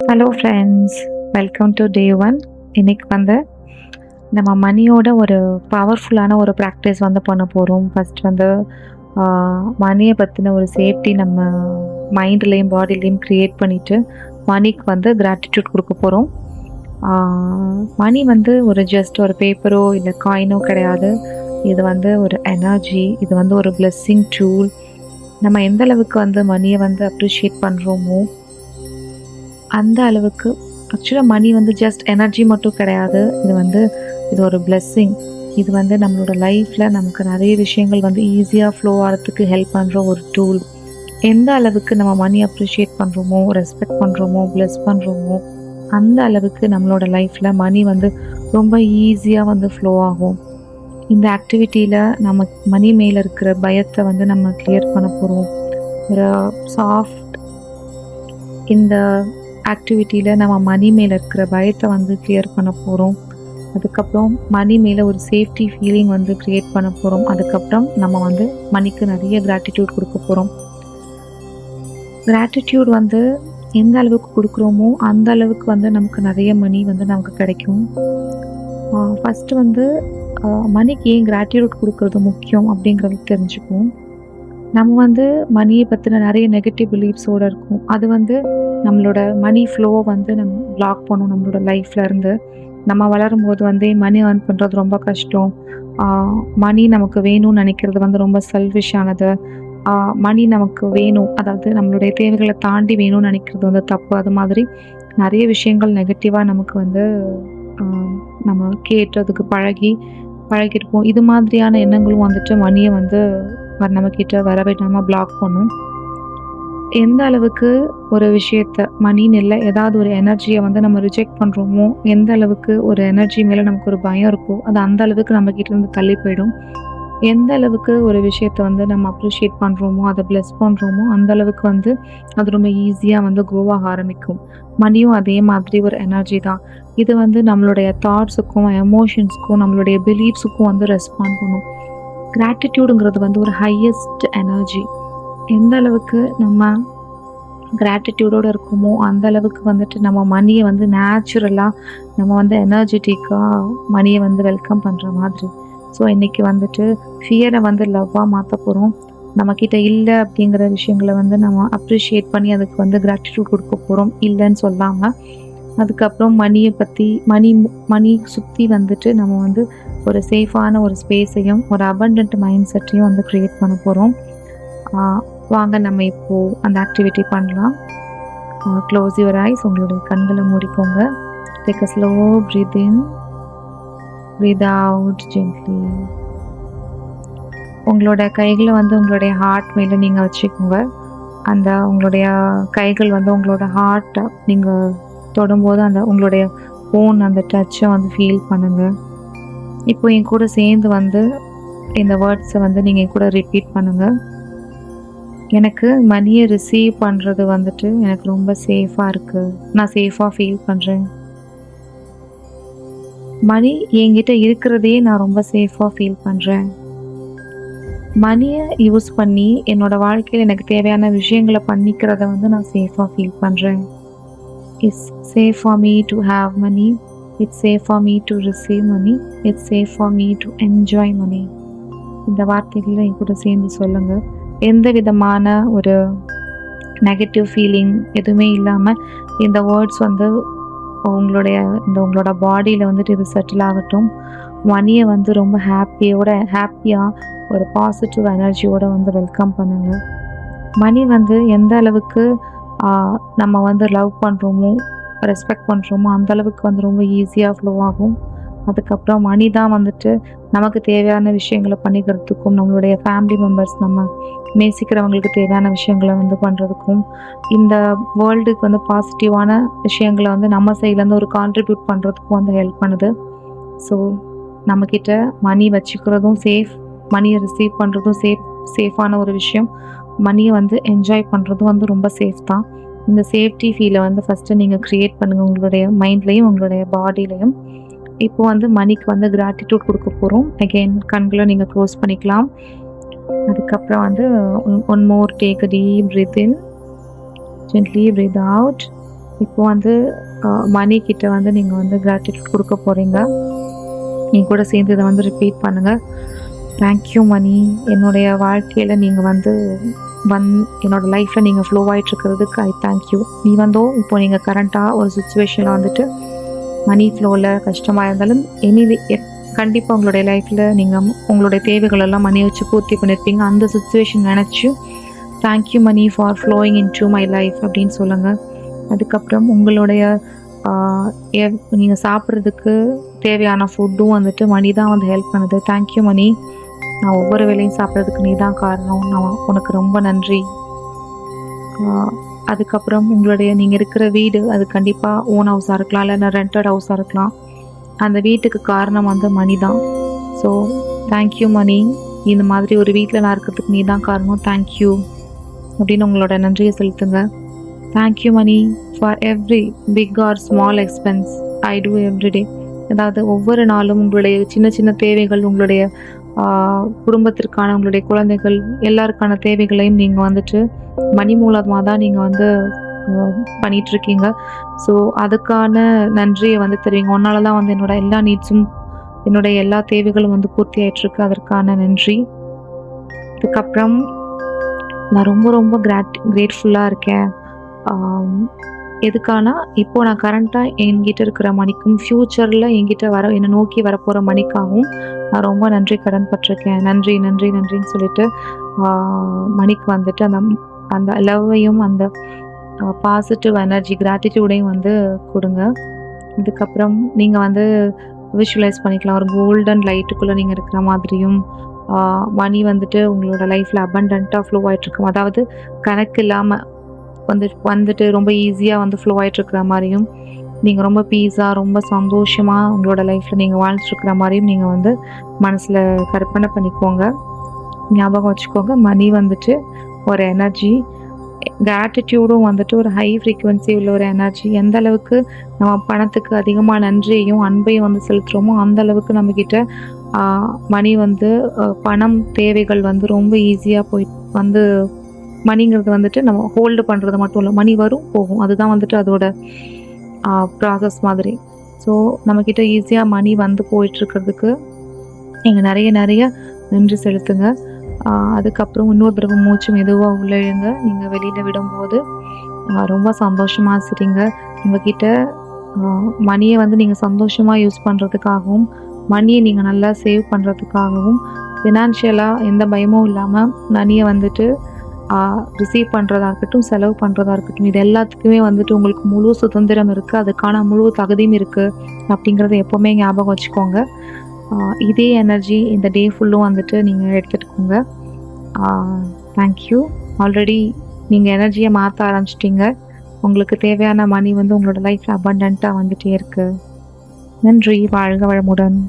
Hello friends, welcome to day one. இன்னைக்கு வந்து நம்ம மணியோட ஒரு பவர்ஃபுல்லான ஒரு ப்ராக்டிஸ் வந்து பண்ண போகிறோம். ஃபர்ஸ்ட் வந்து மணியை பற்றின ஒரு சேஃப்டி நம்ம மைண்ட்லேயும் பாடிலையும் க்ரியேட் பண்ணிவிட்டு மணிக்கு வந்து கிராட்டிடியூட் கொடுக்க போகிறோம். மணி வந்து ஒரு ஜஸ்ட் ஒரு பேப்பரோ இல்லை காயினோ கிடையாது. இது வந்து ஒரு எனர்ஜி, இது வந்து ஒரு பிளெஸ்ஸிங் டூல். நம்ம எந்த அளவுக்கு வந்து மணியை வந்து அப்ரிஷியேட் பண்ணுறோமோ அந்த அளவுக்கு ஆக்சுவலாக மணி வந்து ஜஸ்ட் எனர்ஜி மட்டும் கிடையாது. இது ஒரு பிளெஸ்ஸிங். இது வந்து நம்மளோட லைஃப்பில் நமக்கு நிறைய விஷயங்கள் வந்து ஈஸியாக ஃப்ளோ ஆகிறதுக்கு ஹெல்ப் பண்ணுற ஒரு டூல். எந்த அளவுக்கு நம்ம மணி அப்ரிஷியேட் பண்ணுறோமோ, ரெஸ்பெக்ட் பண்ணுறோமோ, பிளெஸ் பண்ணுறோமோ, அந்த அளவுக்கு நம்மளோட லைஃப்பில் மணி வந்து ரொம்ப ஈஸியாக வந்து ஃப்ளோ ஆகும். இந்த ஆக்டிவிட்டியில் நம்ம மணி மேலே இருக்கிற பயத்தை வந்து நம்ம கிளியர் பண்ண போகிறோம். ஒரு சாஃப்ட் இந்த ஆக்டிவிட்டியில் நம்ம மணி மேலே இருக்கிற பயத்தை வந்து கிளியர் பண்ண போகிறோம். அதுக்கப்புறம் மணி மேலே ஒரு சேஃப்டி ஃபீலிங் வந்து க்ரியேட் பண்ண போகிறோம். அதுக்கப்புறம் நம்ம வந்து மணிக்கு நிறைய கிராட்டிடியூட் கொடுக்க போகிறோம். கிராட்டிடியூட் வந்து எந்த அளவுக்கு கொடுக்குறோமோ அந்த அளவுக்கு வந்து நமக்கு நிறைய மணி வந்து நமக்கு கிடைக்கும். ஃபஸ்ட்டு வந்து மணிக்கு ஏன் கிராட்டிடியூட் கொடுக்குறது முக்கியம் அப்படிங்கிறது தெரிஞ்சுக்குவோம். நம்ம வந்து மணியை பற்றின நிறைய நெகட்டிவ் பிலீஃப்ஸோடு இருக்கும். அது வந்து நம்மளோட மணி ஃப்ளோவை வந்து நம்ம பிளாக் பண்ணும். நம்மளோட லைஃப்பில் இருந்து நம்ம வளரும் போது வந்து மணி ஏர்ன் பண்ணுறது ரொம்ப கஷ்டம், மணி நமக்கு வேணும்னு நினைக்கிறது வந்து ரொம்ப செல்ஃபிஷானது, மணி நமக்கு வேணும், அதாவது நம்மளுடைய தேவைகளை தாண்டி வேணும்னு நினைக்கிறது வந்து தப்பு. அது மாதிரி நிறைய விஷயங்கள் நெகட்டிவாக நமக்கு வந்து நம்ம கேட்டதுக்கு பழகிருப்போம். இது மாதிரியான எண்ணங்களும் வந்துட்டு மணியை வந்து நம்மக்கிட்ட வர விடாமல் பிளாக் பண்ணும். எந்த அளவுக்கு ஒரு விஷயத்த மணின்னு இல்லை, ஏதாவது ஒரு எனர்ஜியை வந்து நம்ம ரிஜெக்ட் பண்ணுறோமோ, எந்த அளவுக்கு ஒரு எனர்ஜி மேலே நமக்கு ஒரு பயம் இருக்கோ அது அந்த அளவுக்கு நம்மக்கிட்ட இருந்து தள்ளி போயிடும். எந்த அளவுக்கு ஒரு விஷயத்த வந்து நம்ம அப்ரிஷியேட் பண்ணுறோமோ, அதை பிளெஸ் பண்ணுறோமோ, அந்த அளவுக்கு வந்து அது ரொம்ப ஈஸியாக வந்து க்ரோவாக ஆரம்பிக்கும். மணியும் அதே மாதிரி ஒரு எனர்ஜி தான். இது வந்து நம்மளுடைய தாட்ஸுக்கும் எமோஷன்ஸுக்கும் நம்மளுடைய பிலீஃப்ஸுக்கும் வந்து ரெஸ்பாண்ட் பண்ணும். கிராட்டிடியூடுங்கிறது வந்து ஒரு ஹையஸ்ட் எனர்ஜி. எந்த அளவுக்கு நம்ம கிராட்டிடியூடோடு இருக்குமோ அந்த அளவுக்கு வந்துட்டு நம்ம மணியை வந்து நேச்சுரலாக நம்ம வந்து எனர்ஜெட்டிக்காக மணியை வந்து வெல்கம் பண்ணுற மாதிரி. ஸோ இன்றைக்கி வந்துட்டு ஃபியரை வந்து லவ்வாக மாற்ற போகிறோம். நம்மக்கிட்ட இல்லை அப்படிங்கிற விஷயங்களை வந்து நம்ம அப்ரிஷியேட் பண்ணி அதுக்கு வந்து கிராட்டிடியூட் கொடுக்க போகிறோம், இல்லைன்னு சொல்லாமல். அதுக்கப்புறம் மணியை பற்றி மணி சுற்றி வந்துட்டு நம்ம வந்து ஒரு சேஃபான ஒரு ஸ்பேஸையும் ஒரு அபண்டன்ட் மைண்ட் செட்டையும் வந்து க்ரியேட் பண்ண போகிறோம். வாங்க நம்ம இப்போது அந்த ஆக்டிவிட்டி பண்ணலாம். க்ளோஸ் யுவர் ஐஸ், உங்களுடைய கண்களை மூடிக்கோங்க. Take a slow breath in, breath out gently. உங்களோட கைகளை வந்து உங்களுடைய ஹார்ட் மேலே நீங்கள் வச்சுக்கோங்க. உங்களுடைய கைகள் வந்து உங்களோட ஹார்ட்டை நீங்கள் தொடும்போது உங்களுடைய ஃபோன் அந்த டச்சை வந்து ஃபீல் பண்ணுங்கள். இப்போ என் கூட சேர்ந்து வந்து இந்த வேர்ட்ஸை வந்து நீங்கள் என் கூட ரிப்பீட் பண்ணுங்கள். எனக்கு மணியை ரிசீவ் பண்ணுறது வந்துட்டு எனக்கு ரொம்ப சேஃபாக இருக்குது, நான் சேஃபாக ஃபீல் பண்ணுறேன். மணி என்கிட்ட இருக்கிறதே நான் ரொம்ப சேஃபாக ஃபீல் பண்ணுறேன். மணியை யூஸ் பண்ணி என்னோடய வாழ்க்கையில் எனக்கு தேவையான விஷயங்களை பண்ணிக்கிறத வந்து நான் சேஃபாக ஃபீல் பண்ணுறேன். It's safe for me to have money, it's safe for me to receive money, it's safe for me to enjoy money. இந்த வார்த்தைகளை என் கூட சேர்ந்து சொல்லுங்கள். எந்த விதமான ஒரு நெகட்டிவ் ஃபீலிங் எதுவுமே இல்லாமல் இந்த வேர்ட்ஸ் வந்து உங்களோட பாடியில் வந்துட்டு இது செட்டில் ஆகட்டும். மணியை வந்து ரொம்ப ஹாப்பியாக ஒரு பாசிட்டிவ் எனர்ஜியோடு வந்து வெல்கம் பண்ணுங்கள். மணி வந்து எந்த அளவுக்கு நம்ம வந்து லவ் பண்ணுறோமோ, ரெஸ்பெக்ட் பண்ணுறோமோ அந்த அளவுக்கு வந்து ரொம்ப ஈஸியாக ஃப்ளோ ஆகும். அதுக்கப்புறம் மணி தான் வந்துட்டு நமக்கு தேவையான விஷயங்களை பண்ணிக்கிறதுக்கும், நம்மளுடைய ஃபேமிலி மெம்பர்ஸ், நம்ம நேசிக்கிறவங்களுக்கு தேவையான விஷயங்களை வந்து பண்ணுறதுக்கும், இந்த வேர்ல்டுக்கு வந்து பாசிட்டிவான விஷயங்களை வந்து நம்ம சைட்லேருந்து ஒரு கான்ட்ரிபியூட் பண்ணுறதுக்கும் வந்து ஹெல்ப் பண்ணுது. ஸோ நம்மக்கிட்ட மணி வச்சுக்கிறதும் சேஃப், மணியை ரிசீவ் பண்ணுறதும் சேஃபான ஒரு விஷயம். மணியை வந்து என்ஜாய் பண்ணுறதும் வந்து ரொம்ப சேஃப் தான். இந்த சேஃப்டி ஃபீலை வந்து ஃபஸ்ட்டு நீங்கள் க்ரியேட் பண்ணுங்கள் உங்களுடைய மைண்ட்லேயும் உங்களுடைய பாடியிலையும். இப்போ வந்து மணிக்கு வந்து கிராட்டிடியூட் கொடுக்க போகிறோம். அகெயின் கண்களை நீங்கள் க்ளோஸ் பண்ணிக்கலாம். அதுக்கப்புறம் வந்து one more take a deep breath in, gently breathe out. இப்போ வந்து மணி கிட்ட வந்து நீங்கள் வந்து கிராட்டிடியூட் கொடுக்க போகிறீங்க. நீ கூட சேர்ந்து இதை வந்து ரிப்பீட் பண்ணுங்கள். தேங்க்யூ மணி, என்னுடைய வாழ்க்கையில் நீங்கள் வந்து என்னோடய லைஃப்பில் நீங்கள் ஃப்ளோ ஆகிட்டுருக்கிறதுக்கு ஐ தேங்க்யூ. நீ வந்தோ இப்போ நீங்கள் கரண்ட்டாக ஒரு சுச்சுவேஷனில் வந்துட்டு மணி ஃப்ளோவில் கஷ்டமாக இருந்தாலும் கண்டிப்பாக உங்களுடைய லைஃப்பில் நீங்கள் உங்களுடைய தேவைகள் எல்லாம் மணி வச்சு பூர்த்தி பண்ணியிருப்பீங்க. அந்த சுச்சுவேஷன் நினச்சி thank you money for flowing into my life அப்படின்னு சொல்லுங்கள். அதுக்கப்புறம் உங்களுடைய நீங்கள் சாப்பிட்றதுக்கு தேவையான ஃபுட்டும் வந்துட்டு மணி தான் வந்து ஹெல்ப் பண்ணுது. தேங்க்யூ மணி, நான் ஒவ்வொரு வேளையும் சாப்பிட்றதுக்கு நீ தான் காரணம், நான் உனக்கு ரொம்ப நன்றி. அதுக்கப்புறம் நீங்கள் இருக்கிற வீடு அது கண்டிப்பாக ஓன் ஹவுஸாக இருக்கலாம், இல்லைன்னா ரெண்டட் ஹவுஸாக இருக்கலாம். அந்த வீட்டுக்கு காரணம் வந்து மணி தான். ஸோ தேங்க்யூ மணி, இந்த மாதிரி ஒரு வீட்டில் நான் இருக்கிறதுக்கு நீ தான் காரணம், தேங்க்யூ அப்படின்னு உங்களோட நன்றியை செலுத்துங்க. Thank you money for every big or small expense I do everyday. அதாவது ஒவ்வொரு நாளும் உங்களுடைய சின்ன சின்ன தேவைகள், உங்களுடைய குடும்பத்திற்கான, உங்களுடைய குழந்தைகள் எல்லாருக்கான தேவைகளையும் நீங்கள் வந்துட்டு மணி மூலமாக தான் நீங்கள் வந்து பண்ணிகிட்ருக்கீங்க. ஸோ அதுக்கான நன்றியை வந்து தெரிவிங்க. ஒன்னால தான் வந்து என்னோட எல்லா நீட்ஸும், என்னுடைய எல்லா தேவைகளும் வந்து பூர்த்தி ஆகிட்டுருக்கு, அதற்கான நன்றி. அதுக்கப்புறம் நான் ரொம்ப ரொம்ப கிரேட்ஃபுல்லாக இருக்கேன். எதுக்கானா இப்போ நான் கரண்ட்டாக என்கிட்ட இருக்கிற மணிக்கும் ஃப்யூச்சரில் என்கிட்ட என்னை நோக்கி வரப்போகிற மணிக்காகவும் நான் ரொம்ப நன்றி கடன் பட்டிருக்கேன். நன்றி நன்றி நன்றின்னு சொல்லிட்டு மணிக்கு வந்துட்டு அந்த லவ்வையும் அந்த பாசிட்டிவ் எனர்ஜி கிராட்டிடியூடையும் வந்து கொடுங்க. இதுக்கப்புறம் நீங்கள் வந்து விஷுவலைஸ் பண்ணிக்கலாம், ஒரு கோல்டன் லைட்டுக்குள்ளே நீங்கள் இருக்கிற மாதிரியும் மணி வந்துட்டு உங்களோட லைஃப்பில் அபண்டண்ட்டாக ஃப்ளோ ஆகிட்ருக்கும். அதாவது கணக்கு இல்லாமல் வந்துட்டு ரொம்ப ஈஸியாக வந்து ஃப்ளோ ஆகிட்ருக்கிற மாதிரியும், நீங்கள் ரொம்ப பீஸாக ரொம்ப சந்தோஷமாக உங்களோட லைஃப்பில் நீங்கள் வாழ்ந்துட்டுருக்கிற மாதிரியும் நீங்கள் வந்து மனசில் கற்பனை பண்ணிக்கோங்க. ஞாபகம் வச்சுக்கோங்க, மணி வந்துட்டு ஒரு எனர்ஜி, கிராட்டிடியூடும் வந்துட்டு ஒரு ஹை ஃப்ரீக்குவென்சி உள்ள ஒரு எனர்ஜி. எந்த அளவுக்கு நம்ம பணத்துக்கு அதிகமாக நன்றியையும் அன்பையும் வந்து செலுத்துகிறோமோ அந்த அளவுக்கு நம்மக்கிட்ட மணி வந்து பணம் தேவைகள் வந்து ரொம்ப ஈஸியாக வந்து மணிங்கிறது வந்துட்டு நம்ம ஹோல்டு பண்ணுறது மட்டும் இல்லை, மணி வரும் போகும், அதுதான் வந்துட்டு அதோட ப்ராசஸ் மாதிரி. ஸோ நம்மக்கிட்ட ஈஸியாக மணி வந்து போயிட்டுருக்கிறதுக்கு நீங்கள் நிறைய நன்றி செலுத்துங்க. அதுக்கப்புறம் இன்னொரு தடவை மூச்சு மெதுவாக உள்ளிழுங்க. நீங்கள் வெளியில் விடும்போது ரொம்ப சந்தோஷமாக சிரிங்க. உங்ககிட்ட மணியை வந்து நீங்கள் சந்தோஷமாக யூஸ் பண்ணுறதுக்காகவும், மணியை நீங்கள் நல்லா சேவ் பண்ணுறதுக்காகவும், ஃபினான்ஷியலாக எந்த பயமும் இல்லாமல் மணியை வந்துட்டு ரிசீவ் பண்ணுறதா இருக்கட்டும், செலவு பண்ணுறதா இருக்கட்டும், இது எல்லாத்துக்குமே வந்துட்டு உங்களுக்கு முழு சுதந்திரம் இருக்குது, அதுக்கான முழு தகுதியும் இருக்குது அப்படிங்கிறத எப்போவுமே ஞாபகம் வச்சுக்கோங்க. இதே எனர்ஜி இந்த டே ஃபுல்லும் வந்துட்டு நீங்கள் எடுத்துகிட்டுக்கோங்க. தேங்க்யூ. ஆல்ரெடி நீங்கள் எனர்ஜியை மாற்ற ஆரம்பிச்சிட்டிங்க. உங்களுக்கு தேவையான மணி வந்து உங்களோட லைஃப்பில் அபண்டண்ட்டாக வந்துகிட்டே இருக்குது. நன்றி. வாழ்க வளமுடன்.